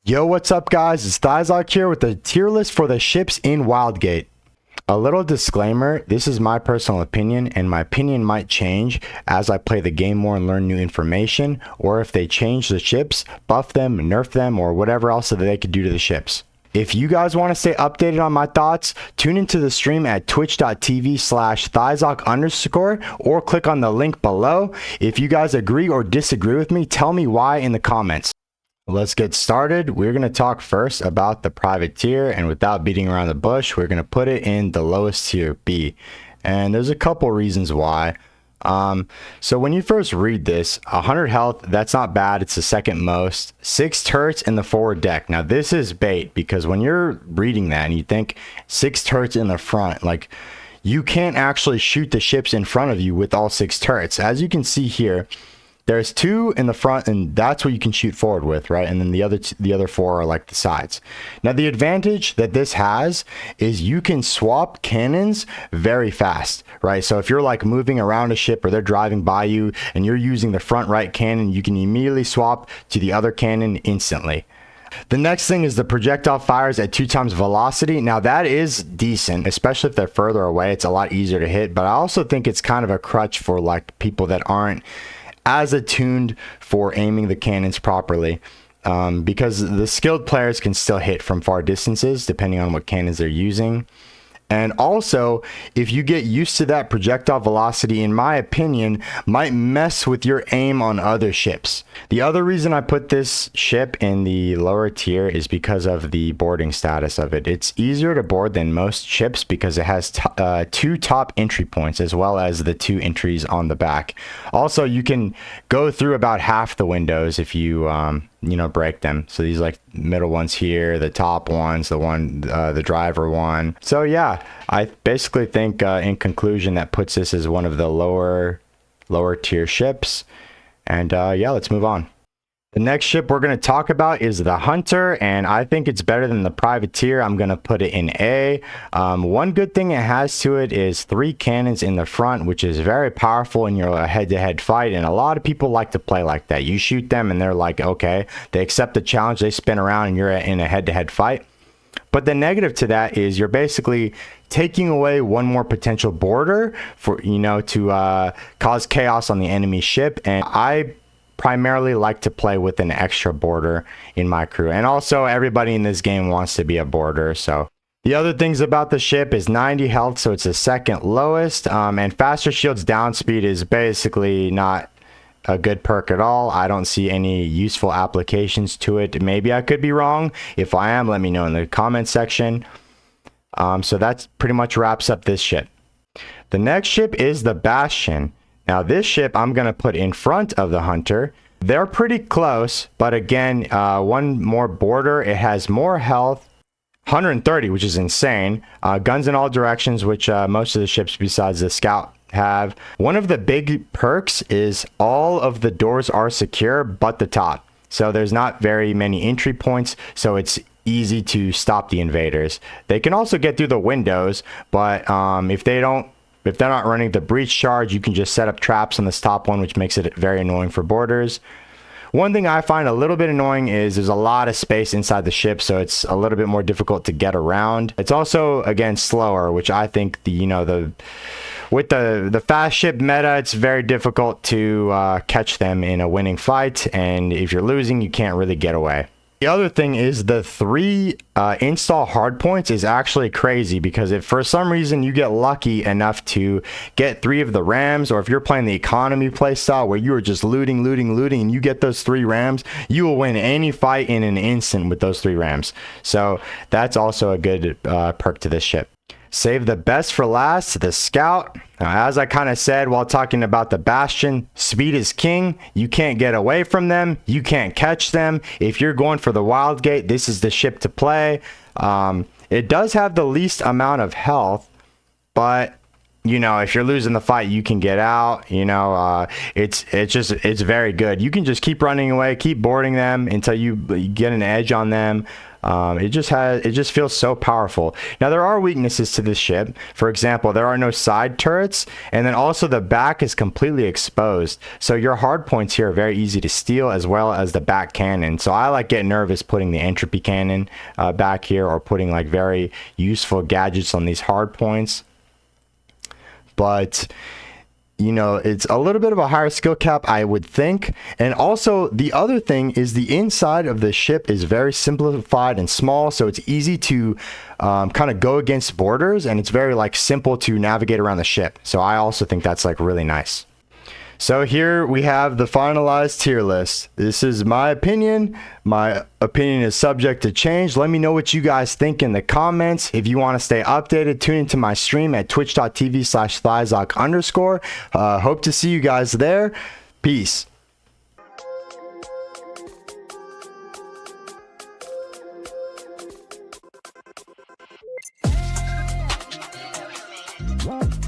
Yo, what's up guys? It's Thyzok here with the tier list for the ships in Wildgate. A little disclaimer, this is my personal opinion and my opinion might change as I play the game more and learn new information, or if they change the ships, buff them, nerf them, or whatever else that they could do to the ships. If you guys want to stay updated on my thoughts, tune into the stream at twitch.tv/Thyzok_ or click on the link below. If you guys agree or disagree with me, tell me why in the comments. Let's get started. We're going to talk first about the privateer, and without beating around the bush, we're going to put it in the lowest tier, B. And there's a couple reasons why. So when you first read this, 100 health, that's not bad. It's the second most. 6 turrets in the forward deck. Now this is bait, because when you're reading that and you think 6 turrets in the front, like you can't actually shoot the ships in front of you with all 6 turrets. As you can see here, there's 2 in the front, and that's what you can shoot forward with, right? And then the other 4 are like the sides. Now the advantage that this has is you can swap cannons very fast, right? So if you're like moving around a ship or they're driving by you and you're using the front right cannon, you can immediately swap to the other cannon instantly. The next thing is the projectile fires at 2 times velocity. Now that is decent, especially if they're further away. It's a lot easier to hit, but I also think it's kind of a crutch for like people that aren't as attuned for aiming the cannons properly, because the skilled players can still hit from far distances depending on what cannons they're using. And also, if you get used to that, projectile velocity, in my opinion, might mess with your aim on other ships. The other reason I put this ship in the lower tier is because of the boarding status of it. It's easier to board than most ships because it has 2 top entry points as well as the 2 entries on the back. Also, you can go through about half the windows if you break them. So these like middle ones here, the top ones, the driver one. So yeah, I basically think in conclusion that puts this as one of the lower tier ships. And yeah, let's move on. The next ship we're going to talk about is the Hunter, and I think it's better than the Privateer. I'm going to put it in A. One good thing it has to it is 3 cannons in the front, which is very powerful in your head-to-head fight, and a lot of people like to play like that. You shoot them and they're like, okay, they accept the challenge, they spin around, and you're in a head-to-head fight. But the negative to that is you're basically taking away one more potential boarder for, to cause chaos on the enemy ship, and I primarily like to play with an extra boarder in my crew, and also everybody in this game wants to be a boarder. So the other things about the ship is 90 health, so it's the second lowest, and faster shields down speed is basically not a good perk at all. I don't see any useful applications to it. Maybe I could be wrong. If I am, let me know in the comment section. So that's pretty much wraps up this ship. The next ship is the Bastion. Now this ship I'm going to put in front of the Hunter. They're pretty close, but again, one more boarder. It has more health, 130, which is insane. Guns in all directions, which most of the ships besides the Scout have. One of the big perks is all of the doors are secure but the top. So there's not very many entry points, so it's easy to stop the invaders. They can also get through the windows, but if they're not running the breach charge, you can just set up traps on this top one, which makes it very annoying for boarders. One thing I find a little bit annoying is there's a lot of space inside the ship, so it's a little bit more difficult to get around. It's also, again, slower, which I think with the fast ship meta, it's very difficult to catch them in a winning fight, and if you're losing, you can't really get away. The other thing is the 3 install hardpoints is actually crazy, because if for some reason you get lucky enough to get 3 of the rams, or if you're playing the economy playstyle where you are just looting, and you get those 3 rams, you will win any fight in an instant with those 3 rams. So that's also a good perk to this ship. Save the best for last, the Scout. Now, as I kind of said while talking about the Bastion, speed is king. You can't get away from them. You can't catch them. If you're going for the Wildgate, this is the ship to play. It does have the least amount of health, but you know, if you're losing the fight, you can get out. You know, it's very good. You can just keep running away, keep boarding them until you get an edge on them. It just feels so powerful. Now there are weaknesses to this ship. For example, there are no side turrets, and then also the back is completely exposed. So your hard points here are very easy to steal, as well as the back cannon. So I like get nervous putting the entropy cannon back here, or putting like very useful gadgets on these hard points. But you know, it's a little bit of a higher skill cap, I would think. And also the other thing is the inside of the ship is very simplified and small, so it's easy to kind of go against borders, and it's very like simple to navigate around the ship. So I also think that's like really nice. So here we have the finalized tier list. This is my opinion. My opinion is subject to change. Let me know what you guys think in the comments. If you want to stay updated, tune into my stream at twitch.tv/Thyzok_. Hope to see you guys there. Peace. What?